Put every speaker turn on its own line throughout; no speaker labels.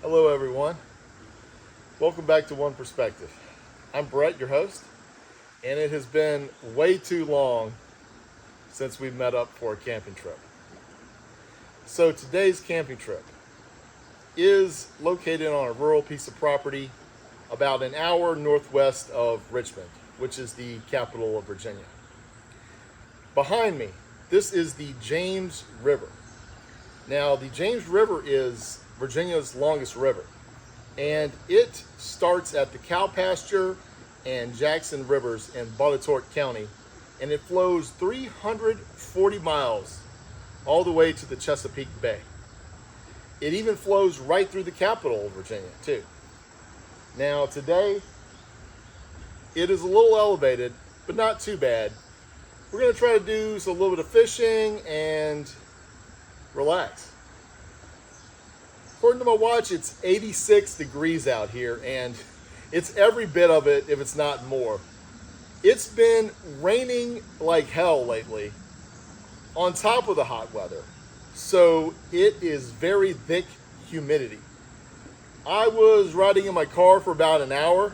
Hello, everyone. Welcome back to One Perspective. I'm Brett, your host, and it has been way too long since we met up for a camping trip. So, today's camping trip is located on a rural piece of property about an hour northwest of Richmond, which is the capital of Virginia. Behind me, this is the James River. Now, the James River is Virginia's longest river, and it starts at the cow pasture and Jackson rivers in Wadeo County, and it flows 340 miles all the way to the Chesapeake Bay. It even flows right through the capital of Virginia, too. Now, today, it is a little elevated, but not too bad. We're going to try to do a little bit of fishing and relax. According to my watch, it's 86 degrees out here, and it's every bit of it, if it's not more. It's been raining like hell lately, on top of the hot weather. So it is very thick humidity. I was riding in my car for about an hour,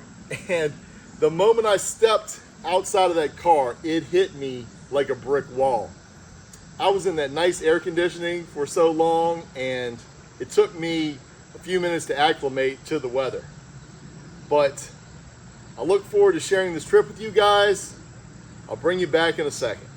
and the moment I stepped outside of that car, it hit me like a brick wall. I was in that nice air conditioning for so long, and it took me a few minutes to acclimate to the weather. But I look forward to sharing this trip with you guys. I'll bring you back in a second.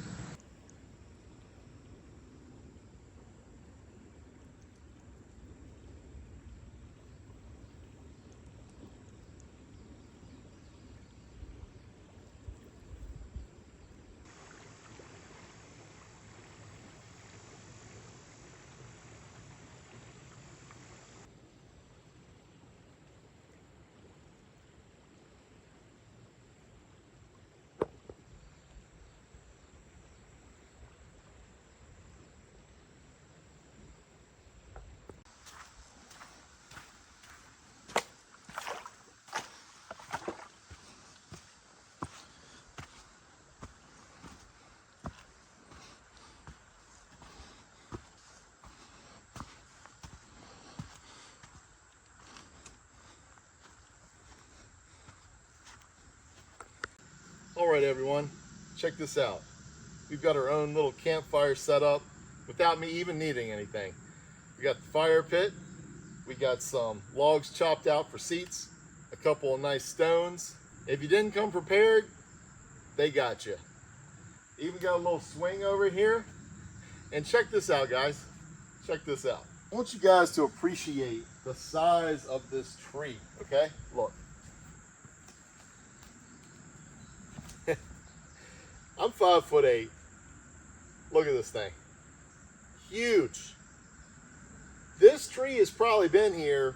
All right, everyone, check this out. We've got our own little campfire set up without me even needing anything. We got the fire pit. We got some logs chopped out for seats, a couple of nice stones. If you didn't come prepared, they got you. Even got a little swing over here. And check this out, guys. Check this out. I want you guys to appreciate the size of this tree, okay? Look. I'm 5'8". Look at this thing. Huge. This tree has probably been here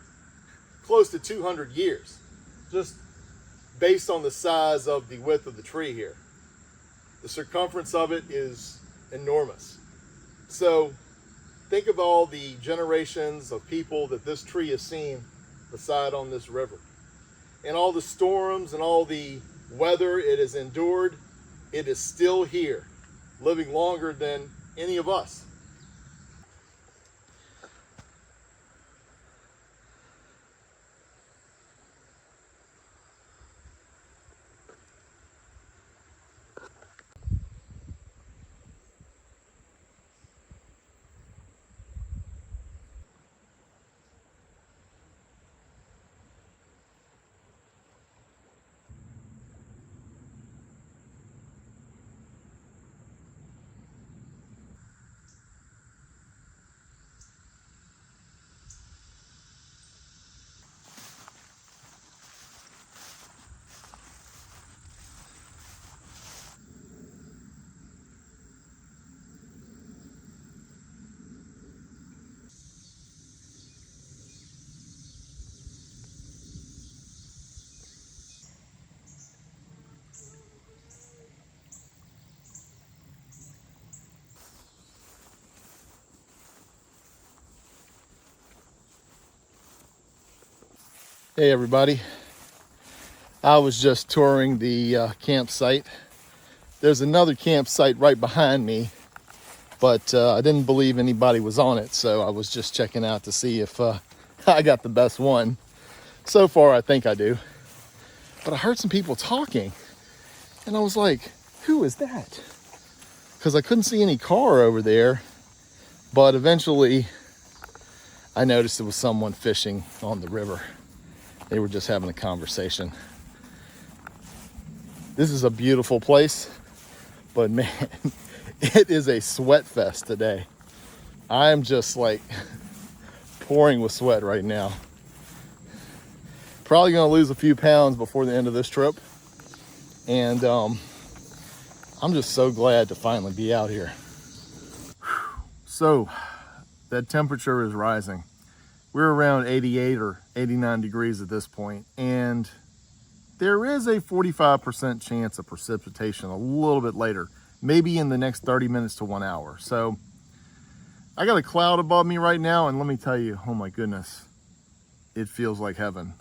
close to 200 years, just based on the size of the width of the tree here. The circumference of it is enormous. So think of all the generations of people that this tree has seen beside on this river, and all the storms and all the weather it has endured. It is still here, living longer than any of us. Hey everybody, I was just touring the campsite. There's another campsite right behind me, but I didn't believe anybody was on it, so I was just checking out to see if I got the best one. So far, I think I do. But I heard some people talking, and I was like, who is that? Because I couldn't see any car over there, but eventually I noticed it was someone fishing on the river. They were just having a conversation. This is a beautiful place, but man, it is a sweat fest today. I am just like pouring with sweat right now. Probably gonna lose a few pounds before the end of this trip. And I'm just so glad to finally be out here. So that temperature is rising. We're around 88 or 89 degrees at this point, and there is a 45% chance of precipitation a little bit later, maybe in the next 30 minutes to 1 hour. So I got a cloud above me right now, and let me tell you, oh my goodness, it feels like heaven.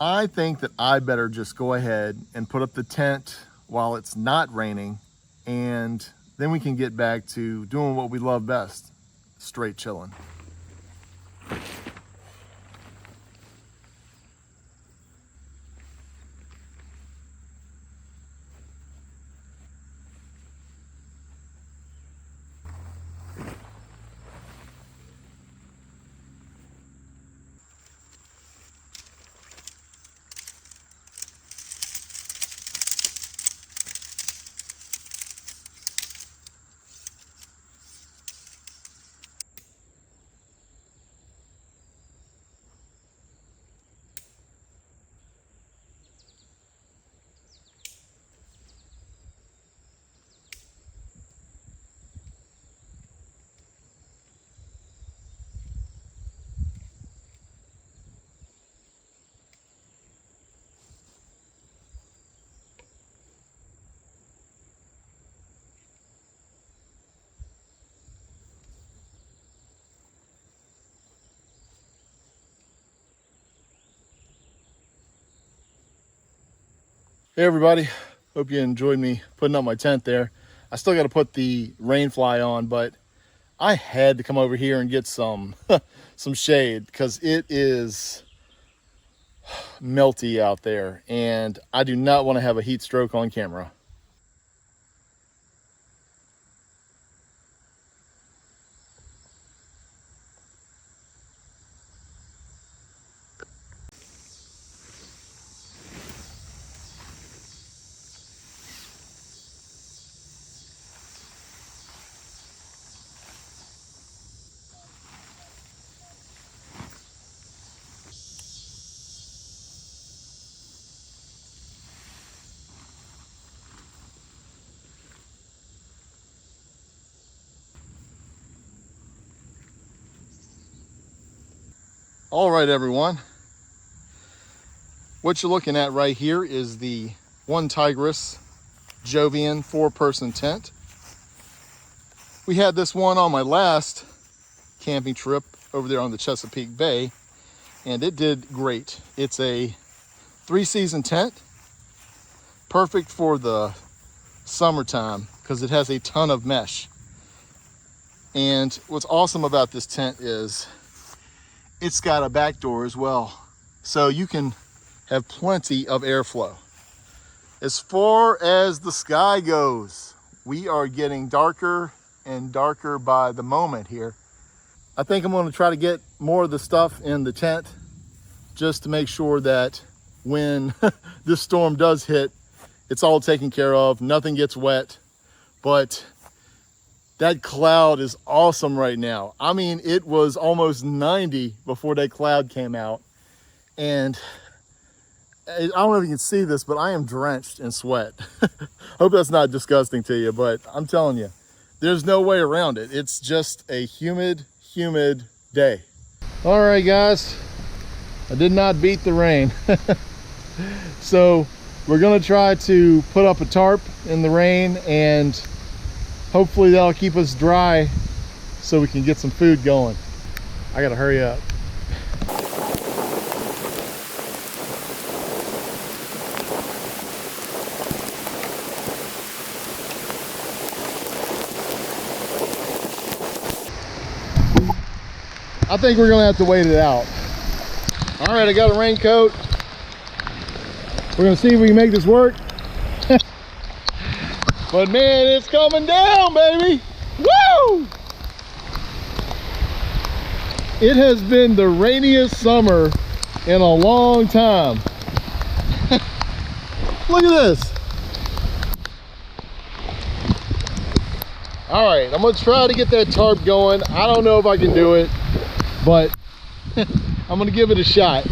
I think that I better just go ahead and put up the tent while it's not raining, and then we can get back to doing what we love best, straight chilling. Hey everybody, hope you enjoyed me putting up my tent there. I still got to put the rain fly on, but I had to come over here and get some some shade because it is melty out there, and I do not want to have a heat stroke on camera. All right, everyone. What you're looking at right here is the One Tigris Jovian 4-person tent. We had this one on my last camping trip over there on the Chesapeake Bay, and it did great. It's a 3-season tent, perfect for the summertime because it has a ton of mesh. And what's awesome about this tent is it's got a back door as well, so you can have plenty of airflow. As far as the sky goes, we are getting darker and darker by the moment here. I think I'm going to try to get more of the stuff in the tent just to make sure that when this storm does hit, it's all taken care of, nothing gets wet. But that cloud is awesome right now. I mean, it was almost 90 before that cloud came out. And I don't know if you can see this, but I am drenched in sweat. Hope that's not disgusting to you, but I'm telling you, there's no way around it. It's just a humid day. All right, guys, I did not beat the rain. So we're gonna try to put up a tarp in the rain, and hopefully that'll keep us dry so we can get some food going. I gotta hurry up. I think we're gonna have to wait it out. All right, I got a raincoat. We're gonna see if we can make this work. But man, it's coming down, baby. Woo! It has been the rainiest summer in a long time. Look at this. All right, I'm gonna try to get that tarp going. I don't know if I can do it, but I'm gonna give it a shot.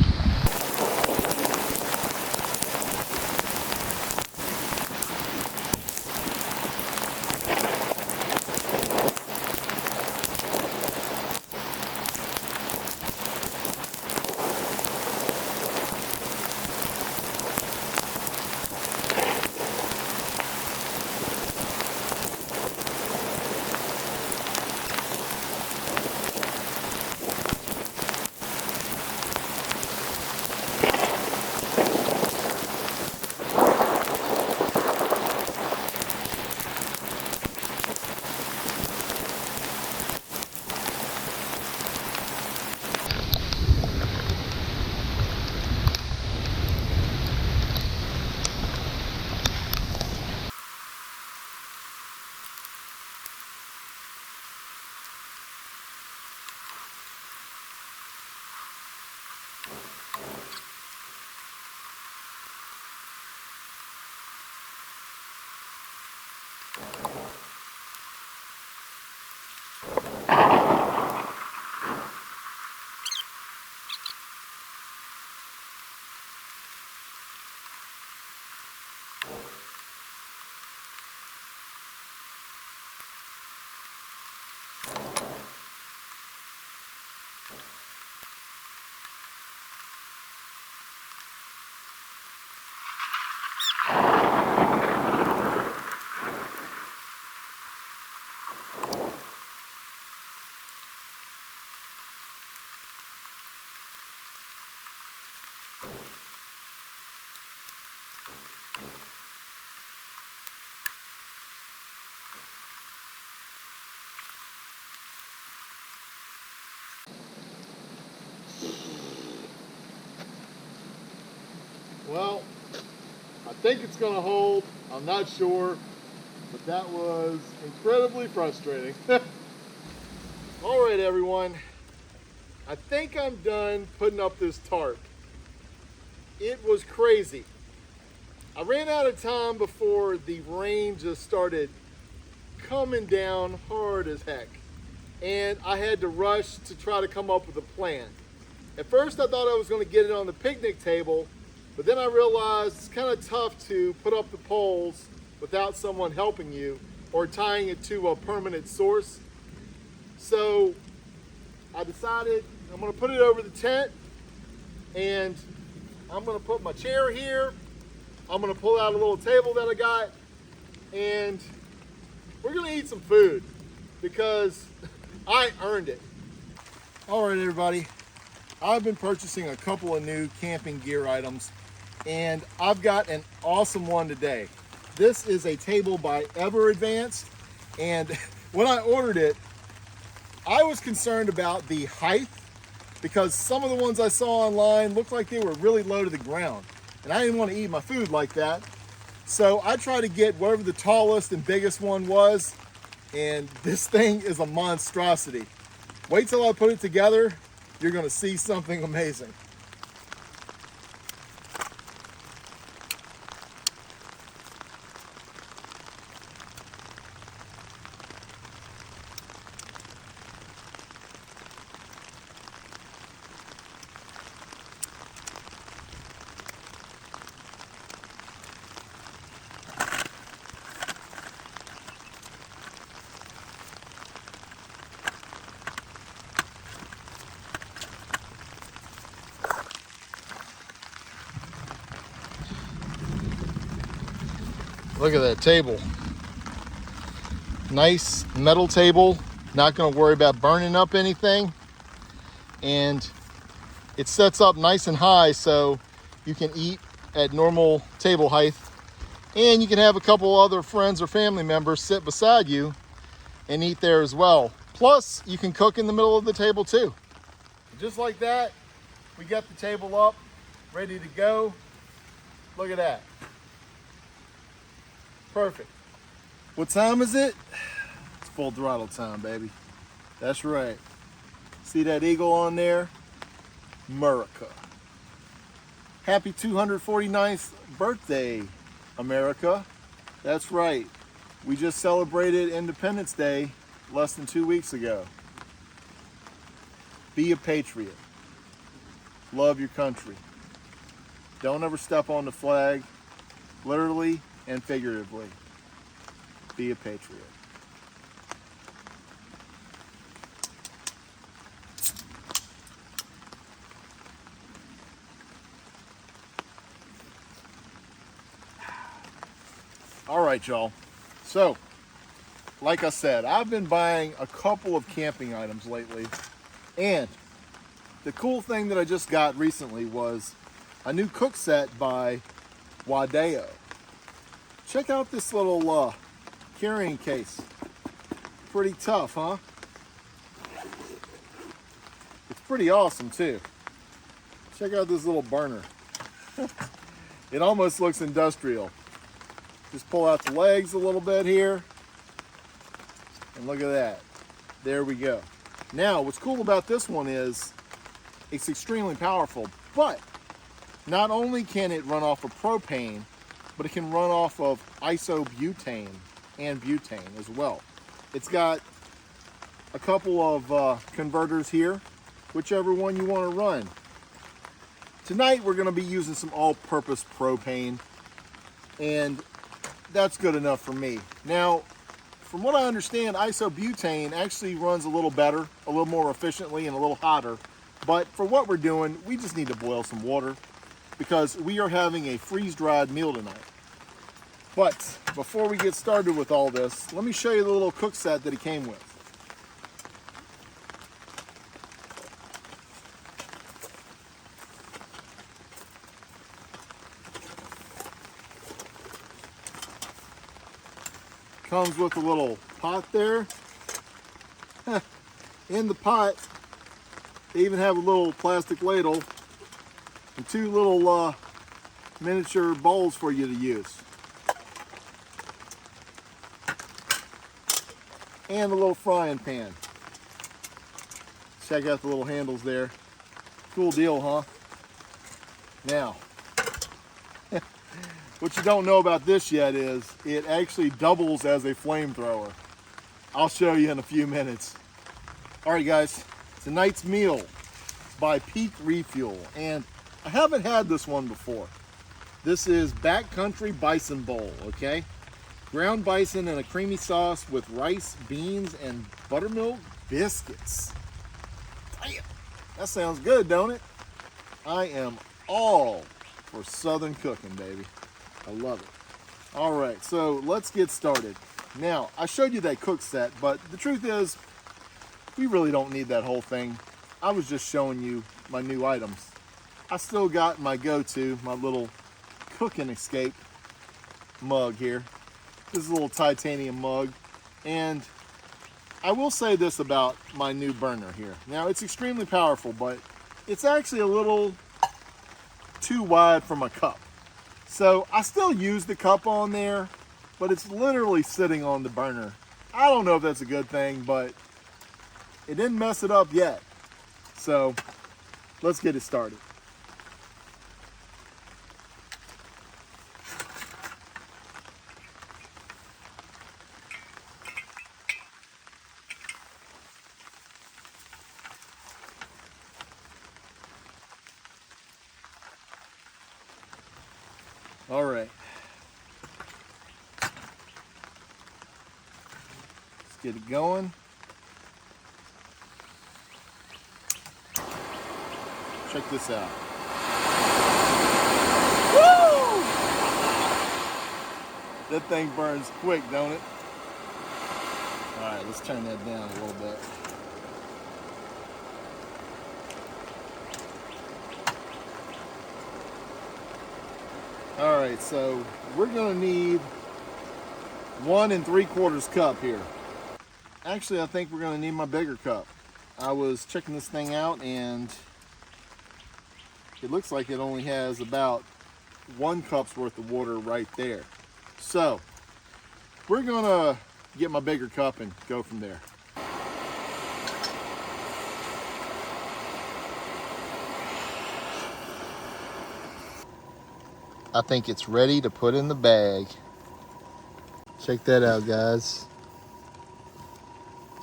Well, I think it's gonna hold. I'm not sure, but that was incredibly frustrating. All right, everyone. I think I'm done putting up this tarp. It was crazy. I ran out of time before the rain just started coming down hard as heck. And I had to rush to try to come up with a plan. At first I thought I was gonna get it on the picnic table, but then I realized it's kind of tough to put up the poles without someone helping you or tying it to a permanent source. So I decided I'm gonna put it over the tent, and I'm gonna put my chair here. I'm gonna pull out a little table that I got, and we're gonna eat some food because I earned it. All right, everybody. I've been purchasing a couple of new camping gear items, and I've got an awesome one today. This is a table by Ever Advanced, and when I ordered it, I was concerned about the height because some of the ones I saw online looked like they were really low to the ground, and I didn't want to eat my food like that. So I tried to get whatever the tallest and biggest one was, and this thing is a monstrosity. Wait till I put it together, you're gonna see something amazing. Look at that table. Nice metal table. Not gonna worry about burning up anything. And it sets up nice and high so you can eat at normal table height. And you can have a couple other friends or family members sit beside you and eat there as well. Plus, you can cook in the middle of the table too. just like that, we got the table up, ready to go. Look at that. Perfect. What time is it? It's full throttle time, baby. That's right. See that eagle on there? America. Happy 249th birthday, America. That's right. We just celebrated Independence Day less than 2 weeks ago. Be a patriot. Love your country. Don't ever step on the flag, literally and figuratively. Be a patriot. All right, y'all. So, like I said, I've been buying a couple of camping items lately, and the cool thing that I just got recently was a new cook set by Wadeo. Check out this little carrying case. Pretty tough, huh? It's pretty awesome too. Check out this little burner. It almost looks industrial. Just pull out the legs a little bit here. And look at that. There we go. Now, what's cool about this one is it's extremely powerful, but not only can it run off of propane, but it can run off of isobutane and butane as well. It's got a couple of converters here, whichever one you want to run. Tonight, we're going to be using some all-purpose propane, and that's good enough for me. Now, from what I understand, isobutane actually runs a little better, a little more efficiently, and a little hotter. But for what we're doing, we just need to boil some water because we are having a freeze-dried meal tonight. But before we get started with all this, let me show you the little cook set that it came with. Comes with a little pot there. In the pot, they even have a little plastic ladle and two little miniature bowls for you to use. And a little frying pan. Check out the little handles there. Cool deal, huh? Now, what you don't know about this yet is it actually doubles as a flamethrower. I'll show you in a few minutes. All right, guys, tonight's meal by Peak Refuel, and I haven't had this one before. This is Backcountry Bison Bowl, okay? Ground bison in a creamy sauce with rice, beans, and buttermilk biscuits. Damn, that sounds good, don't it? I am all for Southern cooking, baby. I love it. All right, so let's get started. Now, I showed you that cook set, but the truth is, we really don't need that whole thing. I was just showing you my new items. I still got my go-to, my little cooking escape mug here. This is a little titanium mug. And I will say this about my new burner here. Now, it's extremely powerful, but it's actually a little too wide for my cup. So I still use the cup on there, but it's literally sitting on the burner. I don't know if that's a good thing, but it didn't mess it up yet. So let's get it started. All right. Let's get it going. Check this out. Woo! That thing burns quick, don't it? All right, let's turn that down a little bit. All right, so we're gonna need 1 3/4 cup here. Actually, I think we're gonna need my bigger cup. I was checking this thing out, and it looks like it only has about 1 cup's worth of water right there. So we're gonna get my bigger cup and go from there. I think it's ready to put in the bag. Check that out, guys.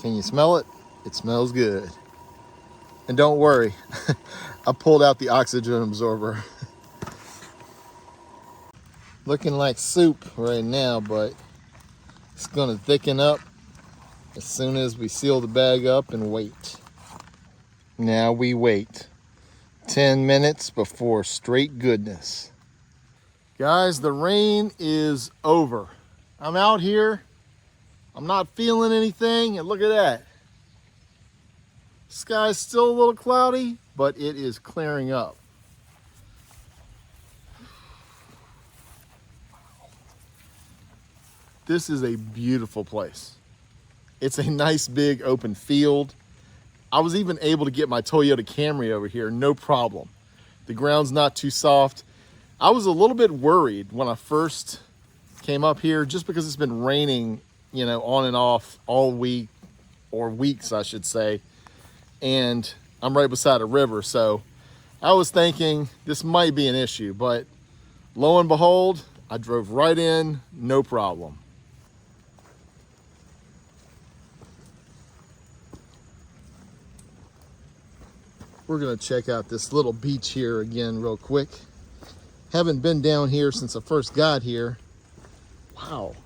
Can you smell it? It smells good. And don't worry, I pulled out the oxygen absorber. Looking like soup right now, but it's gonna thicken up as soon as we seal the bag up and wait. Now we wait 10 minutes before straight goodness. Guys, the rain is over. I'm out here, I'm not feeling anything, and look at that. Sky's still a little cloudy, but it is clearing up. This is a beautiful place. It's a nice big open field. I was even able to get my Toyota Camry over here, no problem. The ground's not too soft. I was a little bit worried when I first came up here, just because it's been raining, you know, on and off all week, or weeks, I should say. And I'm right beside a river, so I was thinking this might be an issue, but lo and behold, I drove right in, no problem. We're gonna check out this little beach here again real quick. Haven't been down here since I first got here. Wow.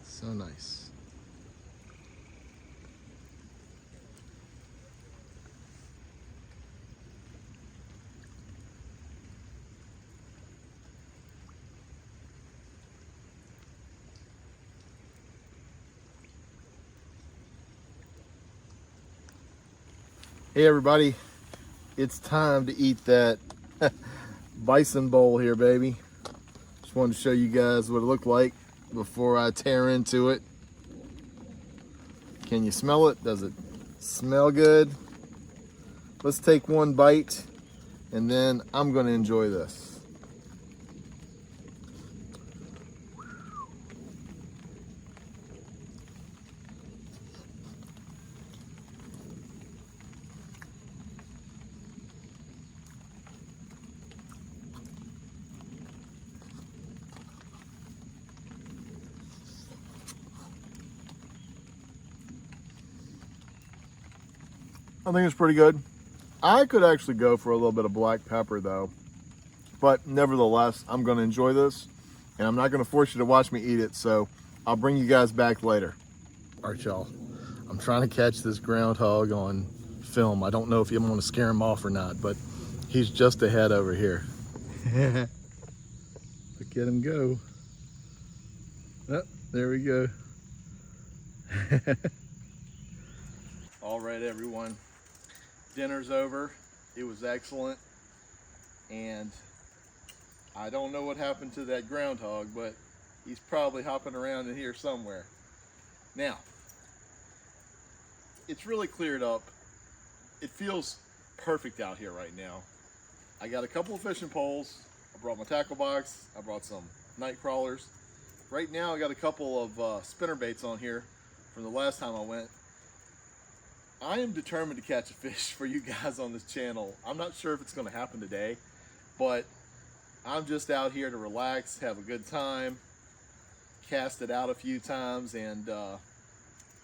So nice. Hey everybody, it's time to eat that bison bowl here, baby. Just wanted to show you guys what it looked like before I tear into it. Can you smell it? Does it smell good? Let's take one bite and then I'm gonna enjoy this. I think it's pretty good. I could actually go for a little bit of black pepper though, but nevertheless, I'm gonna enjoy this and I'm not gonna force you to watch me eat it, so I'll bring you guys back later. All right, y'all, I'm trying to catch this groundhog on film. I don't know if I'm gonna scare him off or not, but he's just ahead over here. Look at him go. Oh, there we go. All right, everyone. Dinner's over. It was excellent. And I don't know what happened to that groundhog, but he's probably hopping around in here somewhere. Now, it's really cleared up. It feels perfect out here right now. I got a couple of fishing poles. I brought my tackle box. I brought some night crawlers. Right now I got a couple of spinner baits on here from the last time I went. I am determined to catch a fish for you guys on this channel. I'm not sure if it's going to happen today, but I'm just out here to relax, have a good time, cast it out a few times, and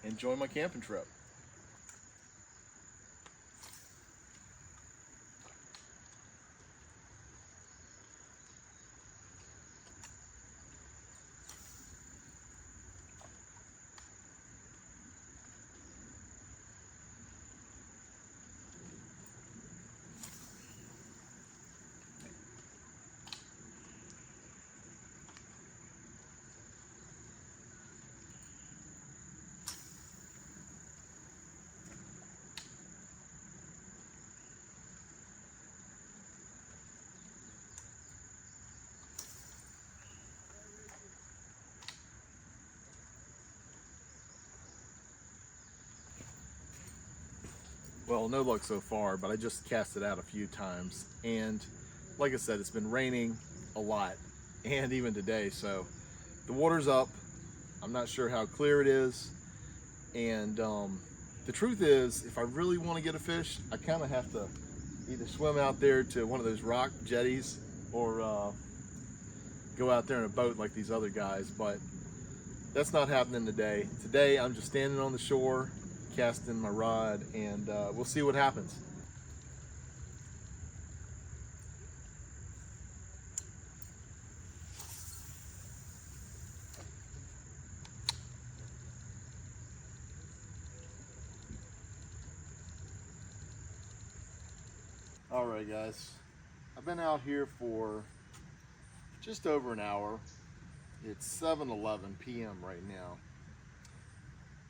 enjoy my camping trip. Well, no luck so far, but I just cast it out a few times. And like I said, it's been raining a lot, and even today. So the water's up. I'm not sure how clear it is. And the truth is, if I really want to get a fish, I kind of have to either swim out there to one of those rock jetties or go out there in a boat like these other guys. But that's not happening today. Today, I'm just standing on the shore, casting my rod, and we'll see what happens. All right, guys, I've been out here for just over an hour. It's 7:11 p.m. right now.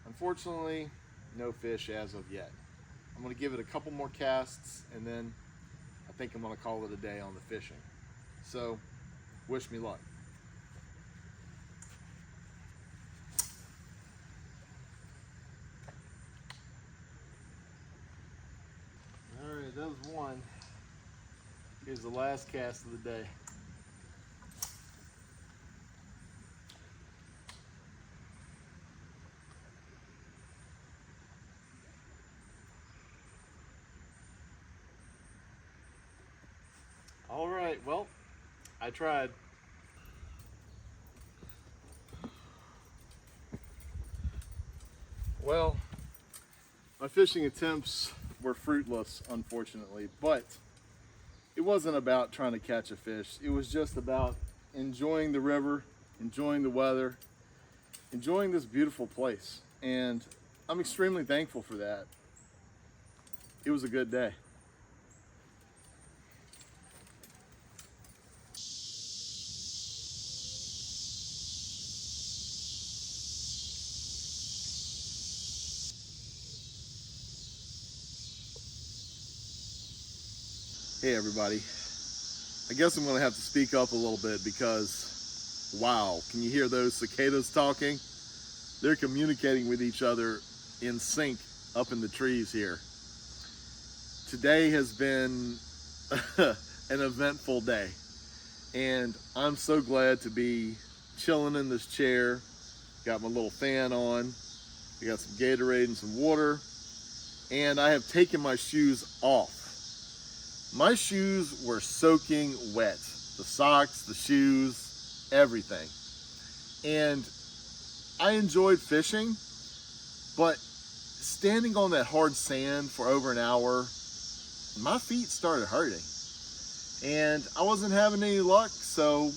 Unfortunately, no fish as of yet. I'm going to give it a couple more casts, and then I think I'm going to call it a day on the fishing. So, wish me luck. All right, that was one. Here's the last cast of the day. All right, well, I tried. Well, my fishing attempts were fruitless, unfortunately, but it wasn't about trying to catch a fish. It was just about enjoying the river, enjoying the weather, enjoying this beautiful place. And I'm extremely thankful for that. It was a good day. Hey everybody. I guess I'm gonna have to speak up a little bit because, wow, can you hear those cicadas talking? They're communicating with each other in sync up in the trees here. Today has been an eventful day, and I'm so glad to be chilling in this chair. Got my little fan on, I got some Gatorade and some water, and I have taken my shoes off. My shoes were soaking wet. The socks, the shoes, everything. And I enjoyed fishing, but standing on that hard sand for over an hour, my feet started hurting. And I wasn't having any luck, so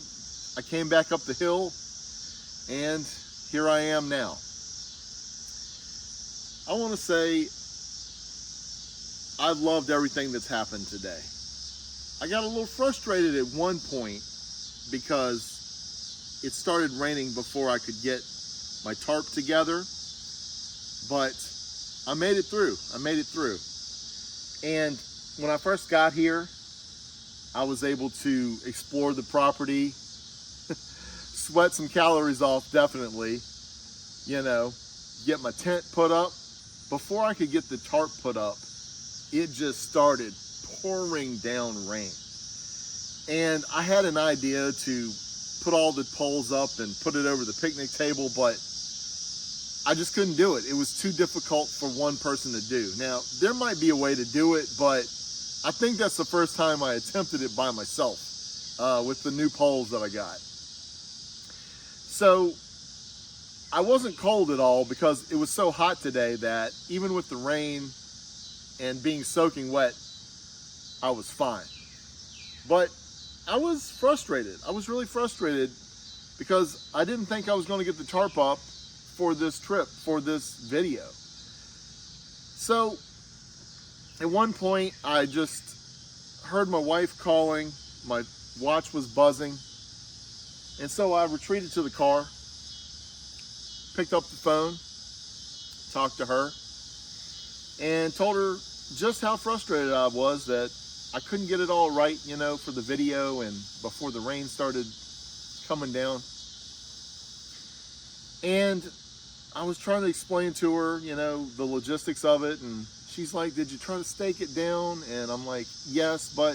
I came back up the hill, and here I am now. I want to say I've loved everything that's happened today. I got a little frustrated at one point because it started raining before I could get my tarp together, but I made it through. And when I first got here, I was able to explore the property, sweat some calories off, definitely, get my tent put up. Before I could get the tarp put up, it just started pouring down rain. And I had an idea to put all the poles up and put it over the picnic table, but I just couldn't do it. It was too difficult for one person to do. Now, there might be a way to do it, but I think that's the first time I attempted it by myself with the new poles that I got. So I wasn't cold at all because it was so hot today that even with the rain and being soaking wet, I was fine. But I was frustrated. I was really frustrated because I didn't think I was going to get the tarp up for this trip, for this video. So at one point I just heard my wife calling, my watch was buzzing, and so I retreated to the car, picked up the phone, talked to her, and told her just how frustrated I was that I couldn't get it all right, for the video and before the rain started coming down. And I was trying to explain to her, the logistics of it, and she's like, did you try to stake it down? And I'm like, yes, but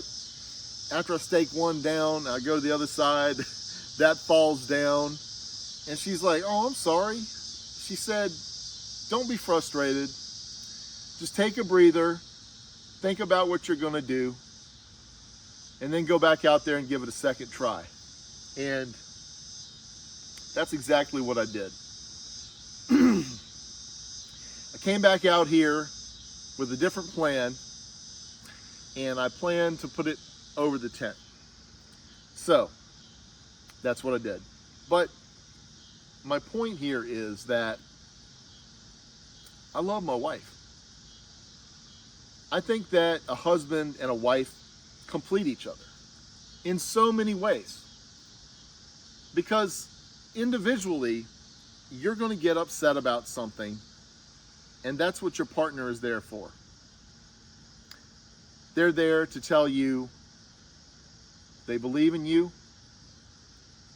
after I stake one down, I go to the other side, that falls down. And she's like, oh, I'm sorry. She said, don't be frustrated. Just take a breather, think about what you're going to do, and then go back out there and give it a second try. And that's exactly what I did. I came back out here with a different plan, and I planned to put it over the tent. So that's what I did. But my point here is that I love my wife. I think that a husband and a wife complete each other in so many ways. Because individually, you're going to get upset about something, and that's what your partner is there for. They're there to tell you they believe in you,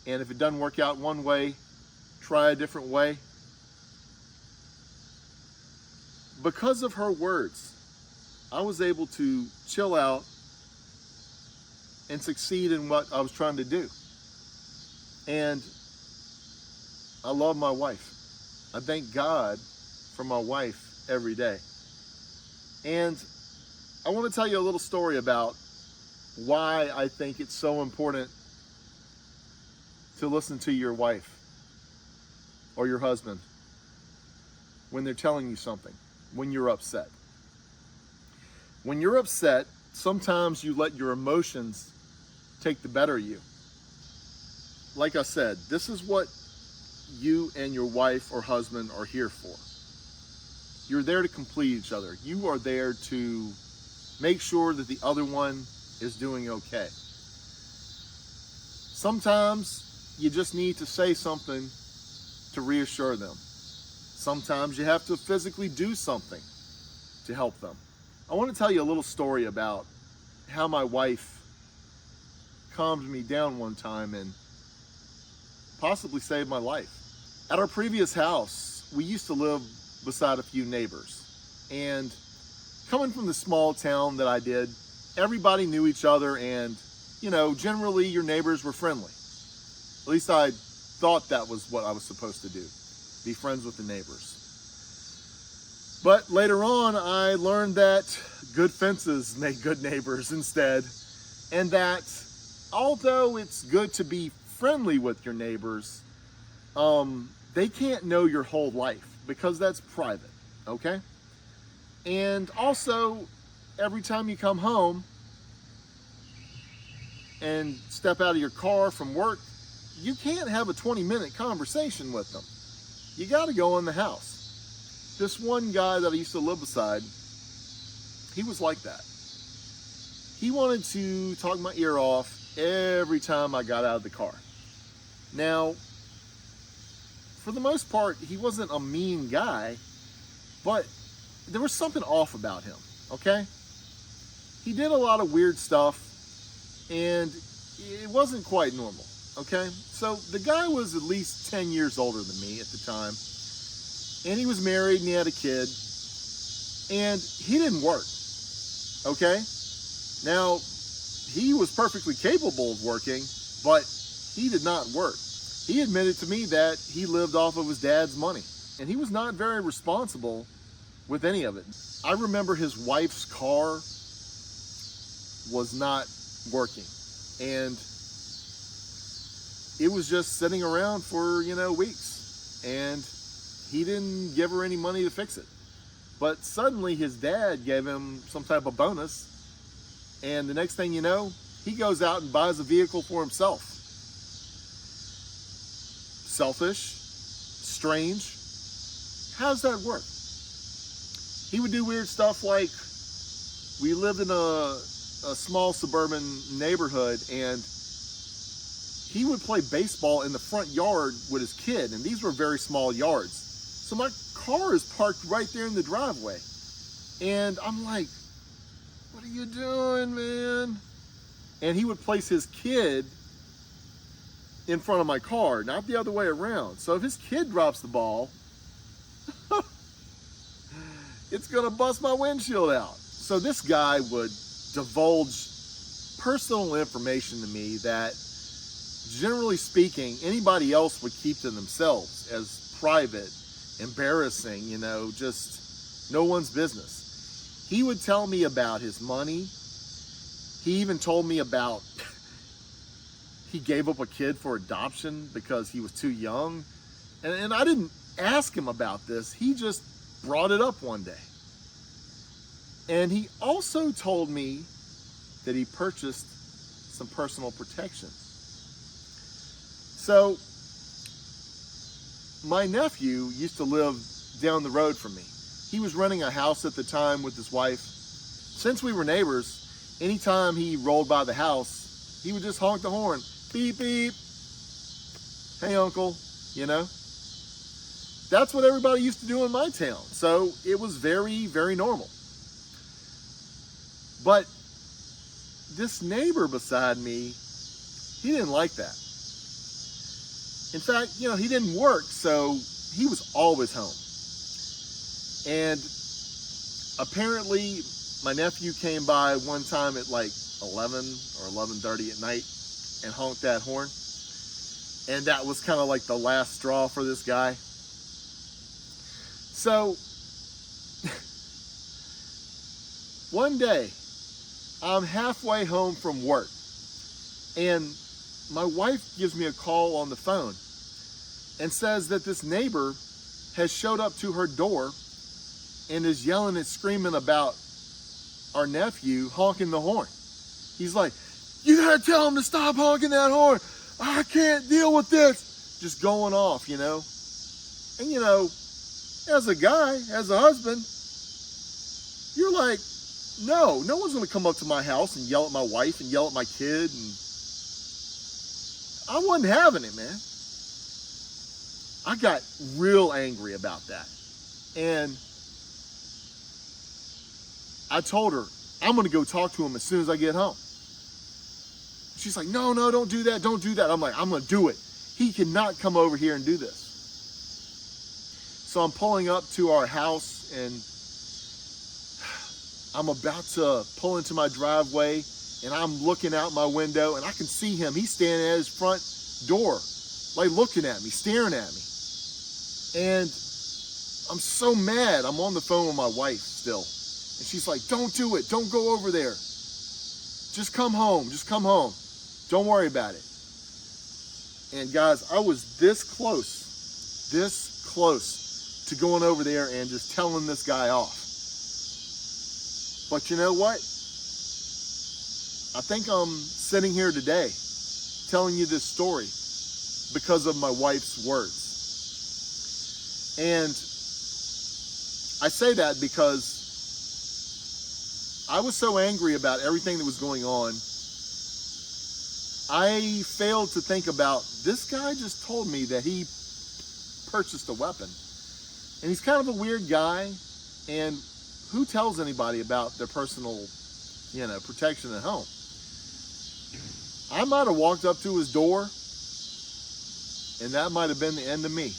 and if it doesn't work out one way, try a different way. Because of her words, I was able to chill out and succeed in what I was trying to do. And I love my wife. I thank God for my wife every day. And I want to tell you a little story about why I think it's so important to listen to your wife or your husband when they're telling you something, when you're upset. When you're upset, sometimes you let your emotions take the better of you. Like I said, this is what you and your wife or husband are here for. You're there to complete each other. You are there to make sure that the other one is doing okay. Sometimes you just need to say something to reassure them. Sometimes you have to physically do something to help them. I want to tell you a little story about how my wife calmed me down one time and possibly saved my life. At our previous house, we used to live beside a few neighbors. And coming from the small town that I did, everybody knew each other, and, generally your neighbors were friendly. At least I thought that was what I was supposed to do, be friends with the neighbors. But later on, I learned that good fences make good neighbors instead, and that although it's good to be friendly with your neighbors, they can't know your whole life because that's private, okay? And also, every time you come home and step out of your car from work, you can't have a 20-minute conversation with them. You got to go in the house. This one guy that I used to live beside, he was like that. He wanted to talk my ear off every time I got out of the car. Now, for the most part, he wasn't a mean guy, but there was something off about him, okay? He did a lot of weird stuff, and it wasn't quite normal, okay? So the guy was at least 10 years older than me at the time, and he was married and he had a kid, and he didn't work, okay? Now, he was perfectly capable of working, but he did not work. He admitted to me that he lived off of his dad's money, and he was not very responsible with any of it. I remember his wife's car was not working, and it was just sitting around for, weeks, and he didn't give her any money to fix it. But suddenly his dad gave him some type of bonus, and the next thing you know, he goes out and buys a vehicle for himself. Selfish, strange. How does that work? He would do weird stuff like, we lived in a small suburban neighborhood, and he would play baseball in the front yard with his kid, and these were very small yards. So my car is parked right there in the driveway. And I'm like, what are you doing, man? And he would place his kid in front of my car, not the other way around. So if his kid drops the ball, it's gonna bust my windshield out. So this guy would divulge personal information to me that, generally speaking, anybody else would keep to themselves as private, embarrassing, just no one's business. He would tell me about his money. He even told me about he gave up a kid for adoption because he was too young. And I didn't ask him about this. He just brought it up one day. And he also told me that he purchased some personal protection. So my nephew used to live down the road from me. He was renting a house at the time with his wife. Since we were neighbors, anytime he rolled by the house, he would just honk the horn. Beep, beep. Hey, uncle, That's what everybody used to do in my town. So it was very, very normal. But this neighbor beside me, he didn't like that. In fact, he didn't work, so he was always home. And apparently, my nephew came by one time at like 11 or 11:30 at night and honked that horn. And that was kind of like the last straw for this guy. So, one day, I'm halfway home from work, and my wife gives me a call on the phone and says that this neighbor has showed up to her door and is yelling and screaming about our nephew honking the horn. He's like, "You gotta tell him to stop honking that horn. I can't deal with this." Just going off, And, as a guy, as a husband, you're like, no one's going to come up to my house and yell at my wife and yell at my kid. And I wasn't having it, man. I got real angry about that. And I told her, I'm going to go talk to him as soon as I get home. She's like, no, don't do that. Don't do that. I'm like, I'm going to do it. He cannot come over here and do this. So I'm pulling up to our house, and I'm about to pull into my driveway, and I'm looking out my window, and I can see him. He's standing at his front door, like looking at me, staring at me. And I'm so mad. I'm on the phone with my wife still. And she's like, don't do it. Don't go over there. Just come home. Just come home. Don't worry about it. And guys, I was this close to going over there and just telling this guy off. But you know what? I think I'm sitting here today telling you this story because of my wife's words. And I say that because I was so angry about everything that was going on. I failed to think about, this guy just told me that he purchased a weapon. And he's kind of a weird guy, and who tells anybody about their personal, protection at home? I might have walked up to his door, and that might have been the end of me.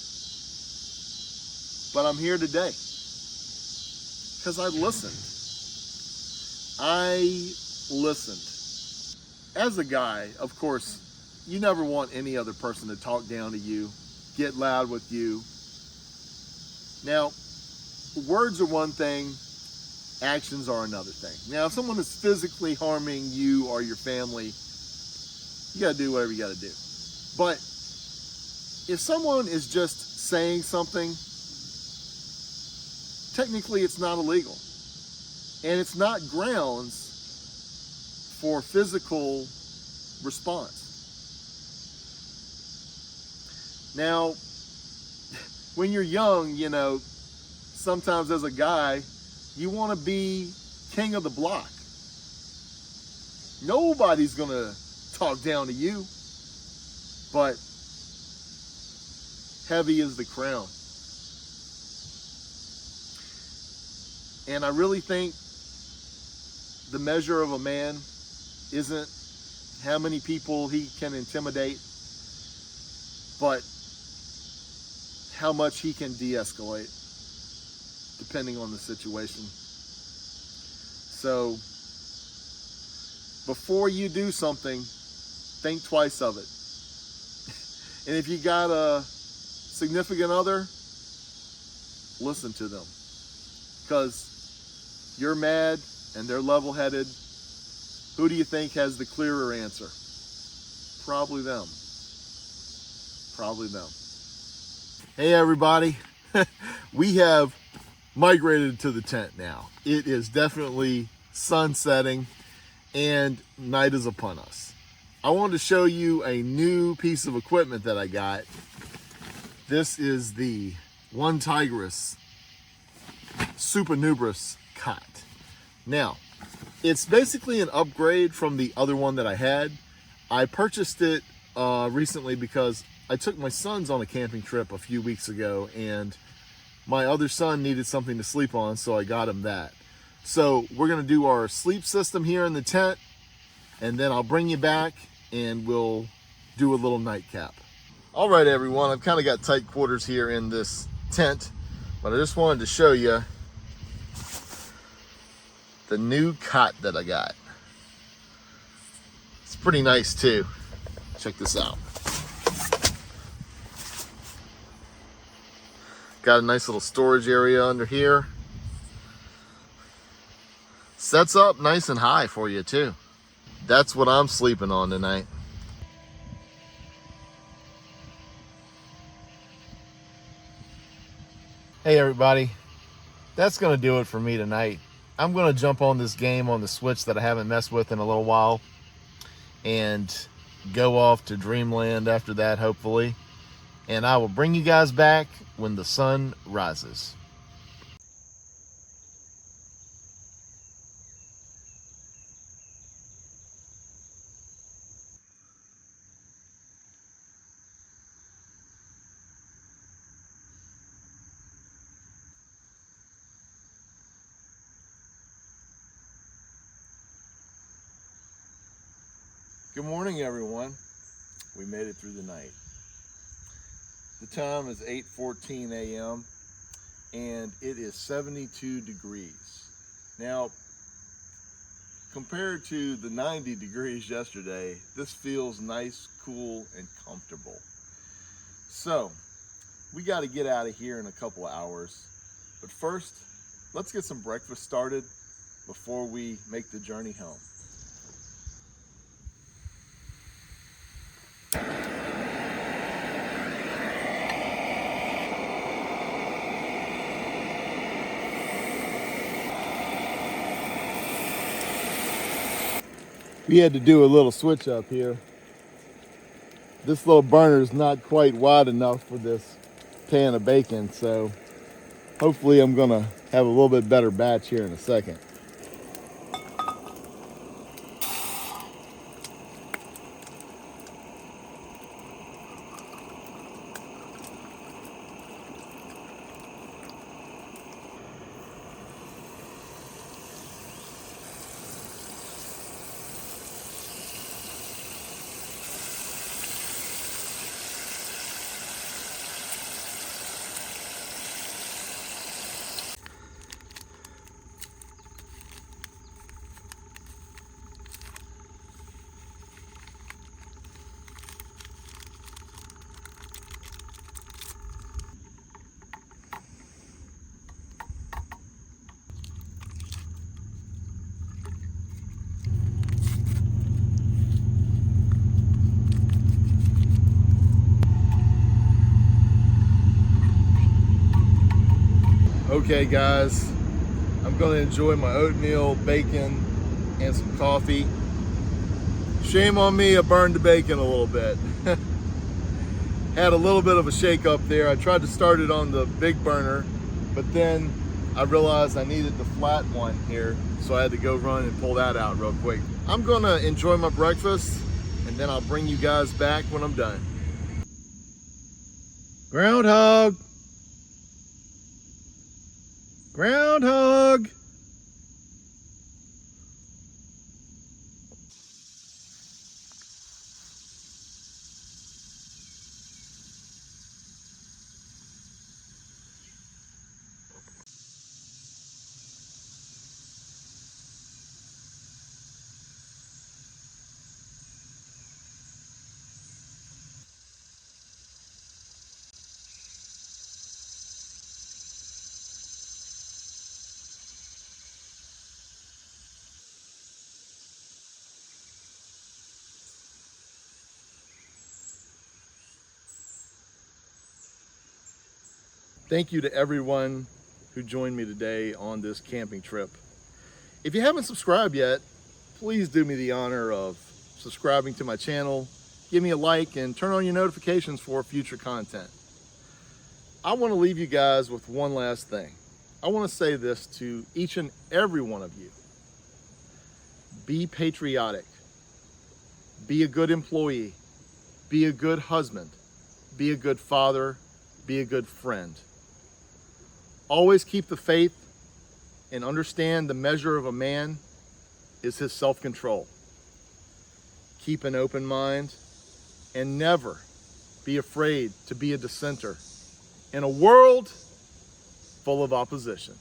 But I'm here today because I listened. As a guy, of course, you never want any other person to talk down to you, get loud with you. Now, words are one thing, actions are another thing. Now, if someone is physically harming you or your family, you got to do whatever you got to do. But if someone is just saying something, technically it's not illegal. And it's not grounds for physical response. Now, when you're young, sometimes as a guy, you want to be king of the block. Nobody's going to talk down to you, but heavy is the crown. And I really think the measure of a man isn't how many people he can intimidate, but how much he can de-escalate. depending on the situation. So before you do something, think twice of it. And if you got a significant other, listen to them. Because you're mad and they're level-headed. Who do you think has the clearer answer? Probably them. Probably them. Hey everybody, we have migrated to the tent now. It is definitely sun setting and night is upon us. I wanted to show you a new piece of equipment that I got. This is the One Tigris Super Nubris cot. Now, it's basically an upgrade from the other one that I had. I purchased it recently because I took my sons on a camping trip a few weeks ago and my other son needed something to sleep on, so I got him that. So we're gonna do our sleep system here in the tent, and then I'll bring you back and we'll do a little nightcap. All right, everyone, I've kind of got tight quarters here in this tent, but I just wanted to show you the new cot that I got. It's pretty nice too. Check this out. Got a nice little storage area under here. Sets up nice and high for you too. That's what I'm sleeping on tonight. Hey everybody, that's gonna do it for me tonight. I'm gonna jump on this game on the Switch that I haven't messed with in a little while and go off to dreamland after that, hopefully. And I will bring you guys back when the sun rises. Good morning, everyone. We made it through the night. The time is 8:14 a.m. and it is 72 degrees. Now, compared to the 90 degrees yesterday, this feels nice, cool, and comfortable. So, we got to get out of here in a couple of hours. But first, let's get some breakfast started before we make the journey home. We had to do a little switch up here. This little burner is not quite wide enough for this pan of bacon, so hopefully I'm gonna have a little bit better batch here in a second. Okay guys, I'm gonna enjoy my oatmeal, bacon, and some coffee. Shame on me, I burned the bacon a little bit. Had a little bit of a shake up there. I tried to start it on the big burner, but then I realized I needed the flat one here, so I had to go run and pull that out real quick. I'm gonna enjoy my breakfast, and then I'll bring you guys back when I'm done. Groundhog! Groundhog! Thank you to everyone who joined me today on this camping trip. If you haven't subscribed yet, please do me the honor of subscribing to my channel, give me a like, and turn on your notifications for future content. I want to leave you guys with one last thing. I want to say this to each and every one of you. Be patriotic. Be a good employee. Be a good husband. Be a good father. Be a good friend. Always keep the faith and understand the measure of a man is his self-control. Keep an open mind and never be afraid to be a dissenter in a world full of opposition.